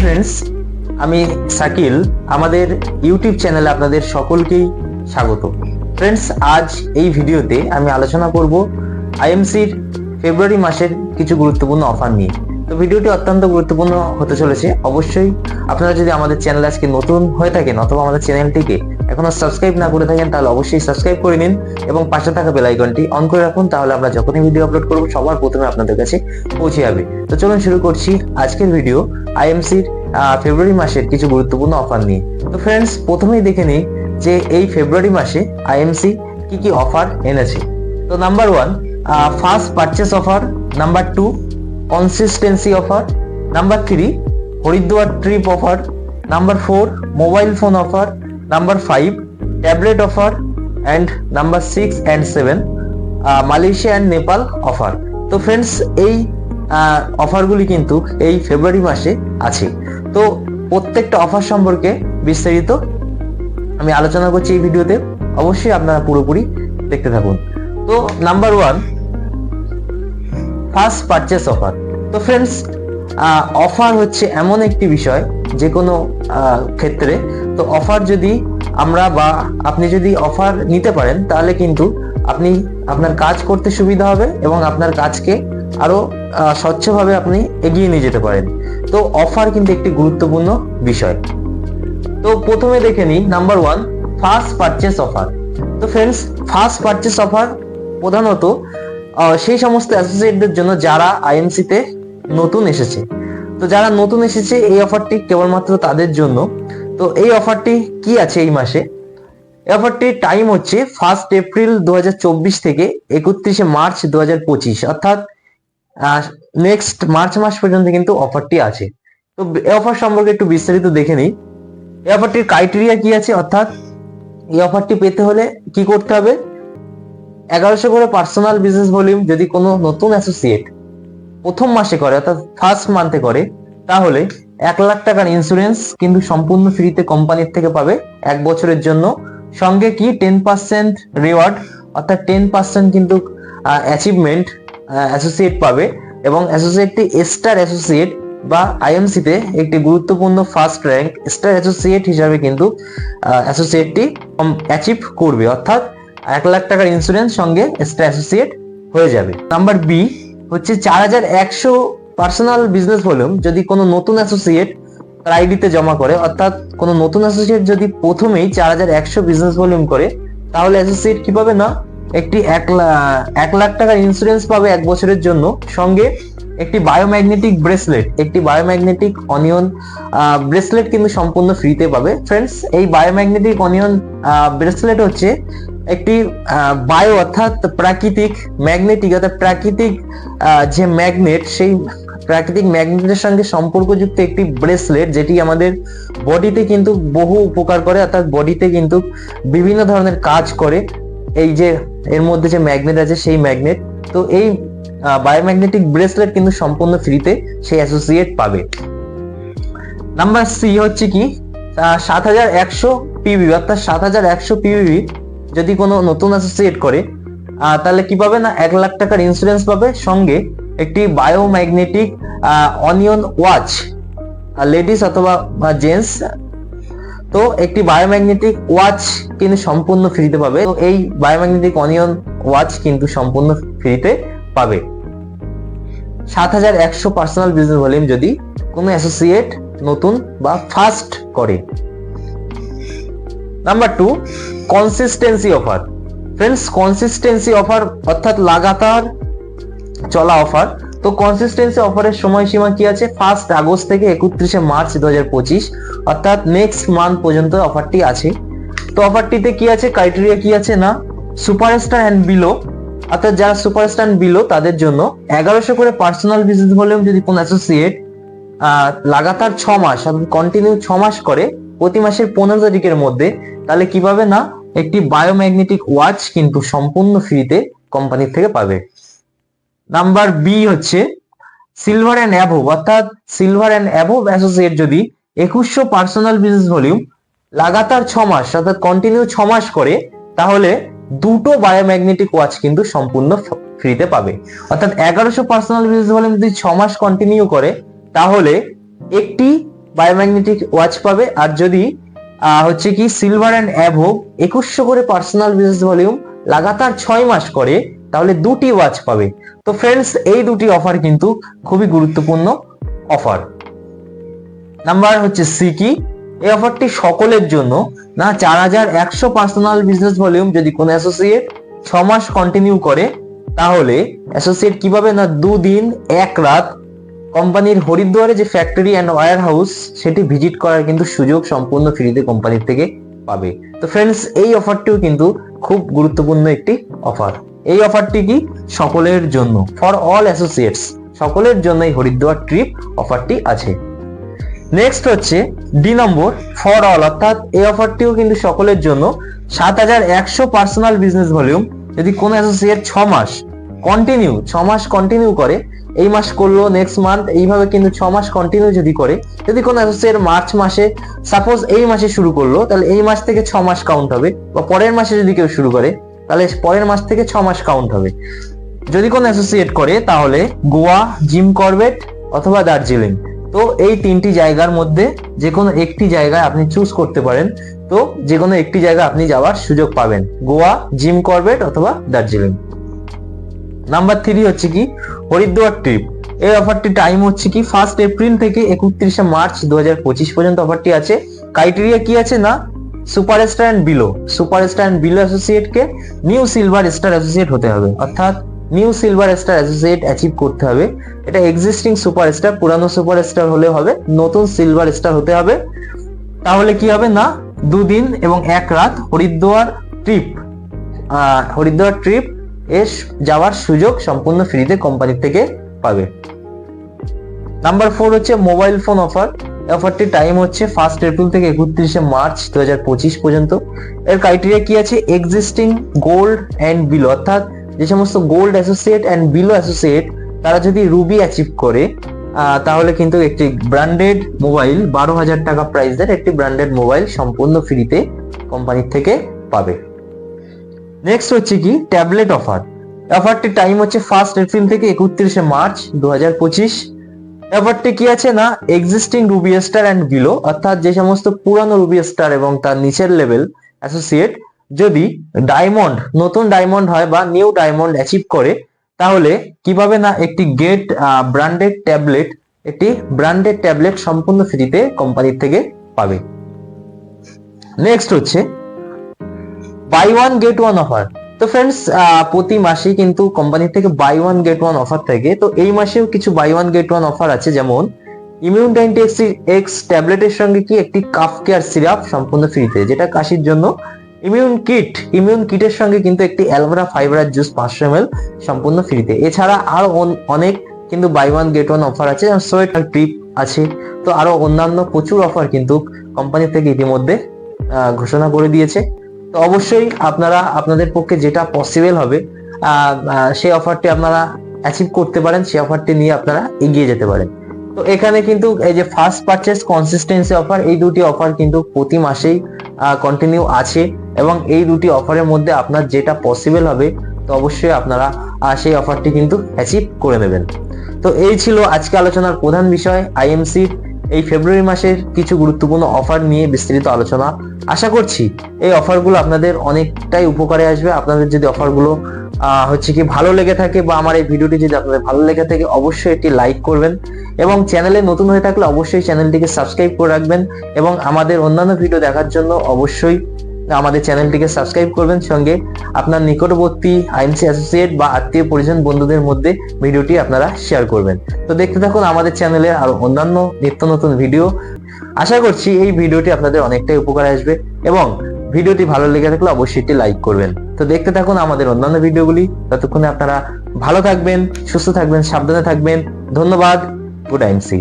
Friends, আমি শাকিল। আমাদের YouTube চ্যানেলে আপনাদের সকলকেই স্বাগত। ফ্রেন্ডস, আজ এই ভিডিওতে আমি আলোচনা করব আইএমসির ফেব্রুয়ারি মাসের কিছু গুরুত্বপূর্ণ অফার নিয়ে। তো ভিডিওটি অত্যন্ত গুরুত্বপূর্ণ হতে চলেছে। অবশ্যই আপনারা যদি আমাদের চ্যানেলে আজকে নতুন হয়ে থাকেন অথবা আমাদের চ্যানেলটিকে এখনো সাবস্ক্রাইব না করে থাকেন, তাহলে অবশ্যই সাবস্ক্রাইব করে নিন এবং পাশে থাকা বেল আইকনটি অন করে রাখুন। তাহলে আমরা যখনই ভিডিও আপলোড করব সবার প্রথমে আপনাদের কাছে পৌঁছে যাবে। তো চলুন শুরু করছি আজকের ভিডিও আইএমসির ফেব্রুয়ারি মাসের কিছু গুরুত্বপূর্ণ অফার নিয়ে। তো ফ্রেন্ডস, প্রথমেই দেখে নিই যে এই ফেব্রুয়ারি মাসে আইএমসি কি কি অফার এনেছে। তো number 1, first purchase offer. Number 2, consistency offer. Number 3, Haridwar trip offer. Number 4, mobile phone offer. Number 5, tablet offer. And number 6 and 7, Malaysia and Nepal offer. তো ফ্রেন্ডস, এই অফারগুলি কিন্তু এই ফেব্রুয়ারি মাসে আছে। তো প্রত্যেকটা অফার সম্পর্কে বিস্তারিত আমি আলোচনা করছি এই ভিডিওতে। অবশ্যই আপনারা পুরোপুরি দেখতে থাকুন। তো নাম্বার 1, ফার্স্ট পারচেস অফার। তো ফ্রেন্ডস, অফার হচ্ছে এমন একটি বিষয় যে কোনো ক্ষেত্রে, তো অফার যদি আমরা বা আপনি যদি অফার নিতে পারেন তাহলে কিন্তু আপনি আপনার কাজ করতে সুবিধা হবে এবং আপনার কাজকে আরো স্বচ্ছভাবে আপনি এগিয়ে নিয়ে যেতে পারেন। তো অফার কিন্তু একটি গুরুত্বপূর্ণ বিষয়। তো প্রথমে দেখে নিই নাম্বার 1, ফার্স্ট পারচেস অফার। তো ফ্রেন্ডস, ফার্স্ট পারচেস অফার প্রধানত সেই সমস্ত অ্যাসোসিয়েটদের জন্য যারা আইএমসি তে নতুন এসেছে। তো যারা নতুন এসেছে এই অফারটি কেবলমাত্র তাদের জন্য। তো এই অফারটি কি আছে এই মাসে? এই অফারটির টাইম হচ্ছে 1 এপ্রিল 2024 থেকে 31 মার্চ 2025, অর্থাৎ নেক্সট মার্চ মাস পর্যন্ত কিন্তু অফারটি আছে। তো এই অফার সম্পর্কে একটু বিস্তারিত দেখে নিই। এই অফারটির ক্রাইটেরিয়া কি আছে, অর্থাৎ এই অফারটি পেতে হলে কি করতে হবে? 1100 করে পার্সোনাল বিজনেস ভলিউম যদি কোনো নতুন অ্যাসোসিয়েট প্রথম মাসে করে, অর্থাৎ ফার্স্ট মান্থে করে, তাহলে 1 লাখ টাকার ইন্স্যুরেন্স কিন্তু সম্পূর্ণ ফ্রিতে কোম্পানির থেকে পাবে 1 বছরের জন্য। সঙ্গে কি 10% রিওয়ার্ড, অর্থাৎ 10% কিন্তু অ্যাচিভমেন্ট অ্যাসোসিয়েট পাবে এবং অ্যাসোসিয়েটটি স্টার অ্যাসোসিয়েট বা আইএমসি তে একটি গুরুত্বপূর্ণ ফার্স্ট র্যাঙ্ক স্টার অ্যাসোসিয়েট হিসাবে কিন্তু অ্যাসোসিয়েটটি অ্যাচিভ করবে, অর্থাৎ 1 লাখ টাকার ইন্স্যুরেন্স সঙ্গে স্টার অ্যাসোসিয়েট হয়ে যাবে। নাম্বার বি হচ্ছে 4100 পার্সোনাল বিজনেস ভলিউম যদি কোনো নতুন অ্যাসোসিয়েট তার আইডিতে জমা করে, অর্থাৎ কোনো নতুন অ্যাসোসিয়েট যদি প্রথমেই 4100 বিজনেস ভলিউম করে, তাহলে অ্যাসোসিয়েট কি পাবে না, একটি 1 লাখ টাকার ইন্স্যুরেন্স পাবে 1 বছরের জন্য। সঙ্গে একটি বায়োম্যাগনেটিক ব্রেসলেট, একটি বায়োম্যাগনেটিক অনিয়ন ব্রেসলেট কিন্তু সম্পূর্ণ ফ্রিতে পাবে। ফ্রেন্ডস, এই বায়োম্যাগনেটিক অনিয়ন ব্রেসলেট হচ্ছে একটি বায়ো অর্থাৎ প্রাকৃতিক, ম্যাগনেটিক অর্থাৎ প্রাকৃতিক যে ম্যাগনেট, সেই প্রাকৃতিক ম্যাগনেটের সঙ্গে সম্পর্কযুক্ত একটি ব্রেসলেট, যেটি আমাদের বডিতে কিন্তু বহু উপকার করে, অর্থাৎ বডিতে কিন্তু বিভিন্ন ধরনের কাজ করে। এই যে এর মধ্যে যে ম্যাগনেট আছে সেই ম্যাগনেট, তো এই বায়োম্যাগনেটিক ব্রেসলেট কিন্তু সম্পূর্ণ ফ্রিতে সেই অ্যাসোসিয়েট পাবে। নাম্বার সি হচ্ছে কি 7100 পিবি, অর্থাৎ 7100 পিবি যদি কোনো নতুন অ্যাসোসিয়েট করে তাহলে কি পাবে না, 1 লাখ টাকার ইন্স্যুরেন্স পাবে। সঙ্গে একটি বায়োম্যাগনেটিক অনিয়ন ওয়াচ, লেডিস অথবা জেন্টস, তো একটি বায়োম্যাগনেটিক ওয়াচ কিন্তু সম্পূর্ণ ফ্রিতে পাবে। তো এই বায়োম্যাগনেটিক অনিয়ন ওয়াচ কিন্তু সম্পূর্ণ ফ্রিতে পাবে 7100 পার্সোনাল বিজনেস ভলিউম যদি কোনো অ্যাসোসিয়েট নতুন বা ফার্স্ট করে। Number 2, consistency offer. Friends, consistency offer অর্থাৎ লাগাতার চলা অফার। তো কনসিস্টেন্সি অফারের সময়সীমা কি আছে? 1 আগস্ট থেকে 31 মার্চ 2025, অর্থাৎ নেক্সট মান্থ পর্যন্ত অফারটি আছে। তো অফারটিতে কি আছে, ক্রাইটেরিয়া কি আছে না, সুপারস্টার অ্যান্ড বিলো, অর্থাৎ যারা সুপারস্টার অ্যান্ড বিলো তাদের জন্য 1100 করে পার্সোনাল বিজনেস ভলিউম যদি কোন অ্যাসোসিয়েট লাগাতার 6 মাস অর্থাৎ কন্টিনিউ 6 মাস করে প্রতি মাসের 15 তারিখের মধ্যে, তাহলে কি পাবে না, একটি বায়োম্যাগনেটিক ওয়াচ কিন্তু সম্পূর্ণ ফ্রিতে কোম্পানির থেকে পাবে। নাম্বার বি হচ্ছে সিলভার অ্যান্ড অ্যাবোভ, অর্থাৎ সিলভার অ্যান্ড অ্যাবোভ অ্যাসোসিয়েট যদি 2100 পার্সোনাল বিজনেস ভলিউম লাগাতার 6 মাস অর্থাৎ কন্টিনিউ 6 মাস করে, তাহলে 2টো বায়োম্যাগনেটিক ওয়াচ কিন্তু সম্পূর্ণ ফ্রিতে পাবে। অর্থাৎ 1100 পার্সোনাল বিজনেস ভলিউম যদি 6 মাস কন্টিনিউ করে, তাহলে একটি বায়োম্যাগনেটিক ওয়াচ পাবে। আর যদি হচ্ছে কি সিলভার অ্যান্ড অ্যাবোভ 2100 করে পার্সোনাল বিজনেস ভলিউম লাগাতার 6 মাস করে, তাহলে 2টি ওয়াচ পাবে। তো ফ্রেন্ডস, এই 2টি অফার কিন্তু খুবই গুরুত্বপূর্ণ অফার। নাম্বার হচ্ছে সি কি, এই অফারটি সকলের জন্য না। 4100 পার্সোনাল বিজনেস ভলিউম যদি কোনো অ্যাসোসিয়েট 6 মাস কন্টিনিউ করে, তাহলে অ্যাসোসিয়েট কিভাবে না 2 দিন 1 রাত কোম্পানির হরিদ্বারে যে ফ্যাক্টরি অ্যান্ড ওয়্যার হাউস সেটি ভিজিট করার কিন্তু সুযোগ সম্পূর্ণ ফ্রিতে কোম্পানির থেকে পাবে। তো ফ্রেন্ডস, এই অফারটিও কিন্তু খুব গুরুত্বপূর্ণ একটি অফার। এই অফারটি কি সকলের জন্য, ফর অল অ্যাসোসিয়েটস, সকলের জন্য এই হরিদ্বার ট্রিপ অফারটি আছে। নেক্সট হচ্ছে ডি নম্বর, ফর অল, অর্থাৎ এই অফারটিও কিন্তু সকলের জন্য। 7100 পার্সোনাল বিজনেস ভলিউম যদি কোনো অ্যাসোসিয়েট 6 মাস কন্টিনিউ করে, এই মাস করলো, নেক্সট মান্থ, এইভাবে কিন্তু 6 মাস কন্টিনিউ যদি করে, যদি কোনো অ্যাসোসিয়েট মার্চ মাসে, সাপোজ এই মাসে শুরু করলো, তাহলে এই মাস থেকে 6 মাস কাউন্ট হবে। বা পরের মাসে যদি কেউ শুরু করে, তাহলে পরের মাস থেকে 6 মাস কাউন্ট হবে। যদি কোনো অ্যাসোসিয়েট করে, তাহলে গোয়া, জিম করবেট অথবা দার্জিলিং। তো এই 3টি জায়গার মধ্যে যে কোনো একটি জায়গায় আপনি চুজ করতে পারেন। তো যে কোনো একটি জায়গা আপনি যাওয়ার সুযোগ পাবেন, গোয়া, জিম করবেট অথবা দার্জিলিং। নাম্বার 3 হচ্ছে কি হরিদ্বার ট্রিপ। এই অফারটি টাইম হচ্ছে কি 1 এপ্রিল থেকে 31 মার্চ 2025 পর্যন্ত অফারটি আছে। ক্রাইটেরিয়া কি আছে না, সুপারস্টার অ্যান্ড বিলো অ্যাসোসিয়েটকে নিউ সিলভার স্টার অ্যাসোসিয়েট হতে হবে, অর্থাৎ new silver star associate achieve করতে হবে। এটা এক্সিস্টিং সুপারস্টার, পুরানো সুপারস্টার হলে হবে, নতুন সিলভার স্টার হতে হবে। তাহলে কি হবে না, 2 দিন এবং 1 রাত হরিদ্বার ট্রিপ এর যাওয়ার সুযোগ সম্পূর্ণ ফ্রিতে কোম্পানি থেকে পাবে। নাম্বার 4 হচ্ছে মোবাইল ফোন অফার। অফারটি টাইম হচ্ছে 1 এপ্রিল থেকে 31 মার্চ 2025 পর্যন্ত। এর ক্রাইটেরিয়া কি আছে, এক্সিস্টিং গোল্ড অ্যান্ড বিলো, অর্থাৎ যে সমস্ত gold associate and below associate তারা যদি রুবি অ্যাচিভ করে, তাহলে কিন্তু একটি ব্র্যান্ডেড মোবাইল 12,000 টাকা প্রাইসের একটি ব্র্যান্ডেড মোবাইল সম্পূর্ণ ফ্রিতে কোম্পানি থেকে পাবে। নেক্সট হচ্ছে কি ট্যাবলেট অফার। অফারটি টাইম হচ্ছে 1 এপ্রিল থেকে 31 মার্চ 2025। অফারটি কি আছে না, existing Ruby star and below, অর্থাৎ যে সমস্ত পুরানো রুবি স্টার এবং তার নিচের লেভেল অ্যাসোসিয়েট যদি ডায়মন্ড, নতুন ডায়মন্ড হয় বা নিউ ডায়মন্ড অ্যাচিভ করে, তাহলে কিভাবে না একটি ব্র্যান্ডেড ট্যাবলেট সম্পূর্ণ ফ্রিতে কোম্পানির থেকে পাবে। নেক্সট হচ্ছে buy one get one offer. তো ফ্রেন্ডস, প্রতি মাসেই কিন্তু কোম্পানি থেকে buy one get one offer থাকে। তো এই মাসেও কিছু buy one get one offer আছে, যেমন ইমিউন 90X ট্যাবলেটের সঙ্গে কি একটি কাফ কেয়ার সিরাপ সম্পূর্ণ ফ্রিতে, যেটা কাশির জন্য। ইমিউন কিটের সঙ্গে কিন্তু একটি অ্যালোভেরা ফাইবার জুস 500 ml সম্পূর্ণ ফ্রিতে। এছাড়া আরো অনেক কিন্তু buy one get one offer আছে, যেমন সোয়েটার ট্রিপ আছে। তো আরো অন্যান্য প্রচুর অফার কিন্তু কোম্পানি থেকে ইতিমধ্যে ঘোষণা করে দিয়েছে। তো অবশ্যই আপনারা আপনাদের পক্ষে যেটা পসিবল হবে সেই অফারটি আপনারা অ্যাচিভ করতে পারেন, সেই অফারটি নিয়ে আপনারা এগিয়ে যেতে পারেন। তো এখানে কিন্তু এই যে ফার্স্ট পারচেজ কনসিস্টেন্সি অফার, এই 2টি অফার কিন্তু প্রতি মাসেই কন্টিনিউ আছে, এবং এই 2টি অফারের মধ্যে আপনার যেটা পসিবল হবে, তো অবশ্যই আপনারা সেই অফারটি কিন্তু অ্যাচিভ করে নেবেন। তো এই ছিল আজকে আলোচনার প্রধান বিষয়, আইএমসি এই ফেব্রুয়ারি মাসের কিছু গুরুত্বপূর্ণ অফার নিয়ে বিস্তারিত আলোচনা। আশা করছি এই অফারগুলো আপনাদের অনেকটাই উপকারে আসবে। আপনাদের যদি অফারগুলো হচ্ছে কি ভালো লেগে থাকে, বা আমার এই ভিডিওটি যদি আপনাদের ভালো লেগে থাকে, অবশ্যই এটি লাইক করবেন, এবং চ্যানেলে নতুন হয়ে থাকলে অবশ্যই চ্যানেলটিকে সাবস্ক্রাইব করে রাখবেন, এবং আমাদের অন্যান্য ভিডিও দেখার জন্য অবশ্যই আমাদের চ্যানেলটিকে সাবস্ক্রাইব করবেন। সঙ্গে আপনার নিকটবর্তী আইএমসি অ্যাসোসিয়েট বা আত্মীয় পরিজন বন্ধুদের মধ্যে ভিডিওটি আপনারা শেয়ার করবেন। তো দেখতে থাকুন আমাদের চ্যানেলে আরো অন্যান্য নিত্য নতুন ভিডিও। আশা করছি এই ভিডিওটি আপনাদের অনেকটাই উপকার আসবে, এবং ভিডিওটি ভালো লেগে থাকলে অবশ্যই এটি লাইক করবেন। তো দেখতে থাকুন আমাদের অন্যান্য ভিডিওগুলি। ততক্ষণে আপনারা ভালো থাকবেন, সুস্থ থাকবেন, সাবধানে থাকবেন। ধন্যবাদ। Good IMC.